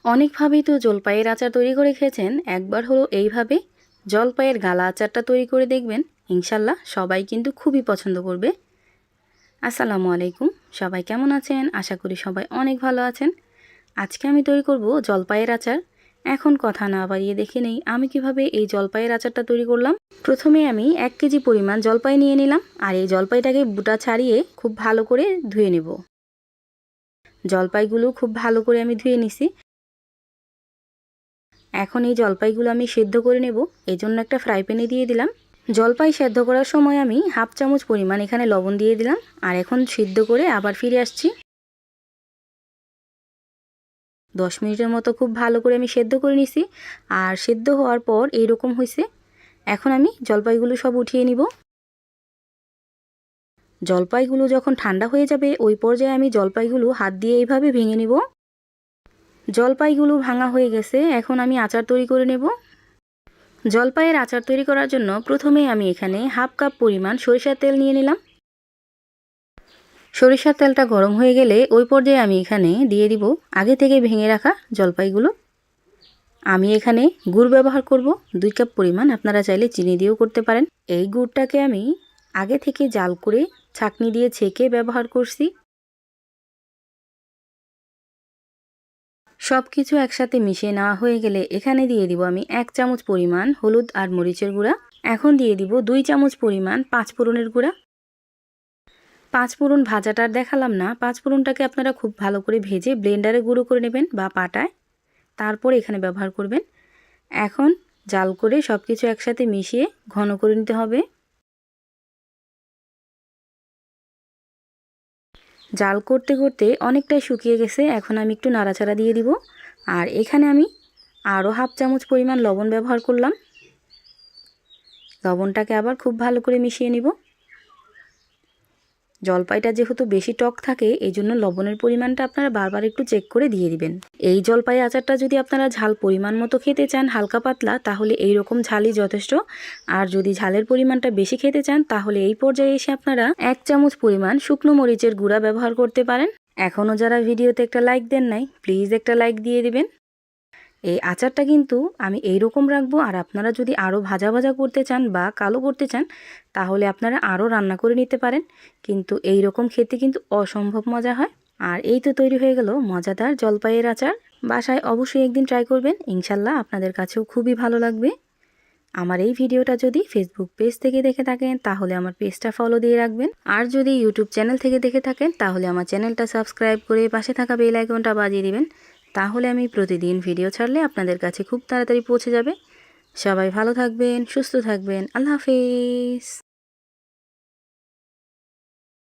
অনেকভাবেই তো জলপাইয়ের আচার তৈরি করে খেয়েছেন, একবার হলো এইভাবে জলপাইয়ের গালা আচারটা তৈরি করে দেখবেন। ইনশাল্লাহ সবাই কিন্তু খুবই পছন্দ করবে। আসসালামু আলাইকুম, সবাই কেমন আছেন? আশা করি সবাই অনেক ভালো আছেন। আজকে আমি তৈরি করব জলপাইয়ের আচার। এখন কথা না বাড়িয়ে দেখে নেই আমি কিভাবে এই জলপাইয়ের আচারটা তৈরি করলাম। প্রথমে আমি 1 কেজি পরিমাণ জলপাই নিয়ে নিলাম, আর এই জলপাইটাকে বুটা ছাড়িয়ে খুব ভালো করে ধুয়ে নেব। জলপাইগুলো খুব ভালো করে আমি ধুয়ে নিছি। এখন এই জলপাইগুলো আমি সেদ্ধ করে নেব, এই জন্য একটা ফ্রাই প্যানে দিয়ে দিলাম। জলপাই সেদ্ধ করার সময় আমি হাফ চামচ পরিমাণ এখানে লবণ দিয়ে দিলাম। আর এখন সিদ্ধ করে আবার ফিরে আসছি। 10 মিনিটের মতো খুব ভালো করে আমি সেদ্ধ করে নিছি। আর সেদ্ধ হওয়ার পর এইরকম হয়েছে। এখন আমি জলপাইগুলো সব উঠিয়ে নিব। জলপাইগুলো যখন ঠান্ডা হয়ে যাবে ওই পর্যায়ে আমি জলপাইগুলো হাত দিয়ে এইভাবে ভেঙে নিব। জলপাইগুলো ভাঙা হয়ে গেছে, এখন আমি আচার তৈরি করে নেব। জলপাইয়ের আচার তৈরি করার জন্য প্রথমে আমি এখানে হাফ কাপ পরিমাণ সরিষার তেল নিয়ে নিলাম। সরিষার তেলটা গরম হয়ে গেলে ওই পর্যায়ে আমি এখানে দিয়ে দিব আগে থেকে ভেঙে রাখা জলপাইগুলো। আমি এখানে গুড় ব্যবহার করব 2 কাপ পরিমাণ, আপনারা চাইলে চিনি দিয়েও করতে পারেন। এই গুড়টাকে আমি আগে থেকে জাল করে ছাঁকনি দিয়ে ছেঁকে ব্যবহার করছি। সব কিছু একসাথে মিশিয়ে নেওয়া হয়ে গেলে এখানে দিয়ে দিব আমি 1 চামচ পরিমাণ হলুদ আর মরিচের গুঁড়া। এখন দিয়ে দিব 2 চামচ পরিমাণ 5 ফোড়নের গুঁড়া। 5 ফোড়ন ভাজাটার দেখালাম না, 5 ফোড়নটাকে আপনারা খুব ভালো করে ভেজে ব্লেন্ডারে গুঁড়ো করে নেবেন বা পাটায়, তারপর এখানে ব্যবহার করবেন। এখন জাল করে সব কিছু একসাথে মিশিয়ে ঘন করে নিতে হবে। জাল করতে করতে অনেকটাই শুকিয়ে গেছে, এখন আমি একটু নাড়াচাড়া দিয়ে দিব। আর এখানে আমি আরও হাফ চামচ পরিমাণ লবণ ব্যবহার করলাম। লবণটাকে আবার খুব ভালো করে মিশিয়ে নিব। জলপাইটা যেহেতু বেশি টক থাকে এই জন্য লবণের পরিমাণটা আপনারা বারবার একটু চেক করে দিয়ে দিবেন। এই জলপাই আচারটা যদি আপনারা ঝাল পরিমাণ মতো খেতে চান হালকা পাতলা, তাহলে এই রকম ঝালই যথেষ্ট। আর যদি ঝালের পরিমাণটা বেশি খেতে চান তাহলে এই পর্যায়ে এসে আপনারা 1 চামচ পরিমাণ শুকনো মরিচের গুঁড়া ব্যবহার করতে পারেন। এখনও যারা ভিডিওতে একটা লাইক দেন নাই, প্লিজ একটা লাইক দিয়ে দিবেন। এই আচারটা কিন্তু আমি এই রকম রাখবো, আর আপনারা যদি আরও ভাজা ভাজা করতে চান বা কালো করতে চান তাহলে আপনারা আরও রান্না করে নিতে পারেন, কিন্তু এই রকম খেতে কিন্তু অসম্ভব মজা হয়। আর এই তো তৈরি হয়ে গেল মজাদার জলপাইয়ের আচার। বাসায় অবশ্যই একদিন ট্রাই করবেন, ইনশাল্লাহ আপনাদের কাছেও খুবই ভালো লাগবে। আমার এই ভিডিওটা যদি ফেসবুক পেজ থেকে দেখে থাকেন তাহলে আমার পেজটা ফলো দিয়ে রাখবেন, আর যদি ইউটিউব চ্যানেল থেকে দেখে থাকেন তাহলে আমার চ্যানেলটা সাবস্ক্রাইব করে পাশে থাকা বেল আইকনটা বাজিয়ে দিবেন। তাহলে আমি প্রতিদিন ভিডিও ছাড়লে আপনাদের কাছে খুব তাড়াতাড়ি পৌঁছে যাবে। সবাই ভালো থাকবেন, সুস্থ থাকবেন। আল্লাহ হাফেজ।